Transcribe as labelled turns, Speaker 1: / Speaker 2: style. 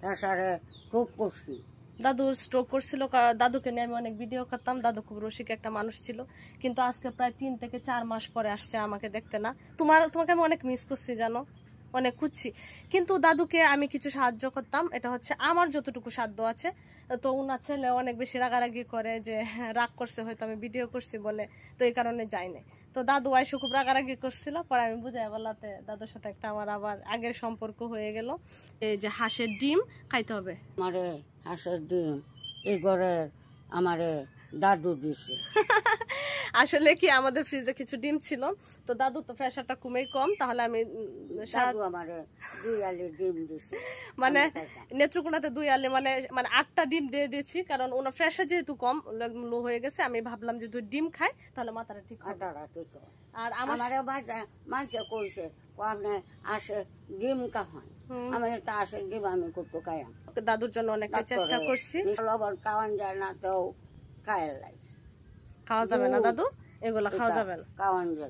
Speaker 1: প্রেসারে স্ট্রোক করছি।
Speaker 2: দাদুর স্ট্রোক করছিল, দাদুকে নিয়ে আমি অনেক ভিডিও করতাম। দাদু খুব রসিক একটা মানুষ ছিল, কিন্তু আজকে প্রায় 3 থেকে 4 মাস পরে আসছে আমাকে দেখতে। না তোমাকে আমি অনেক মিস করছি জানো, অনেক খুঁজছি। কিন্তু দাদুকে আমি কিছু সাহায্য করতাম, এটা হচ্ছে আমার যতটুকু সাধ্য আছে। তো উনার ছেলে অনেক বেশি রাগারাগি করে, যে রাগ করছে হয়তো আমি ভিডিও করছি বলে, তো এই কারণে যাই নাই। তো দাদু আইসো খুব রাগারাগি করছিল, পরে আমি বুঝাই বলাতে দাদুর সাথে একটা আমার আবার আগের সম্পর্ক হয়ে গেল। এই যে হাঁসের ডিম খাইতে হবে।
Speaker 1: আমারে হাঁসের ডিম এই ঘরের আমারে দাদু দিছে।
Speaker 2: আসলে কি আমাদের ফ্রিজে কিছু ডিম ছিল, তো দাদু তো প্রেশারটা খুবই কম, তাহলে আমি
Speaker 1: দাদু আমারে 2 আলি ডিম দিছে।
Speaker 2: মানে নেত্রকোনাতে 2 আলি মানে 8টা ডিম দিয়ে দিয়েছি, কারণ ওনার প্রেশার যেহেতু কম, লো হয়ে গেছে। আমি ভাবলাম যে 2 ডিম খাই তাহলে মাথাটা ঠিক হবে। আর
Speaker 1: আমারে মাঝে কইছে আপনি আসে ডিম খাওয়ান, আমি তো আসে ডিম আমি করতে খাইয়াম।
Speaker 2: দাদুর জন্য অনেকটা চেষ্টা করছি।
Speaker 1: আবার খাওয়ান যায় না, তো খাইল
Speaker 2: খাওয়া যাবে না দাদু, এগুলা খাওয়া যাবে না,
Speaker 1: খাওয়ান যায়।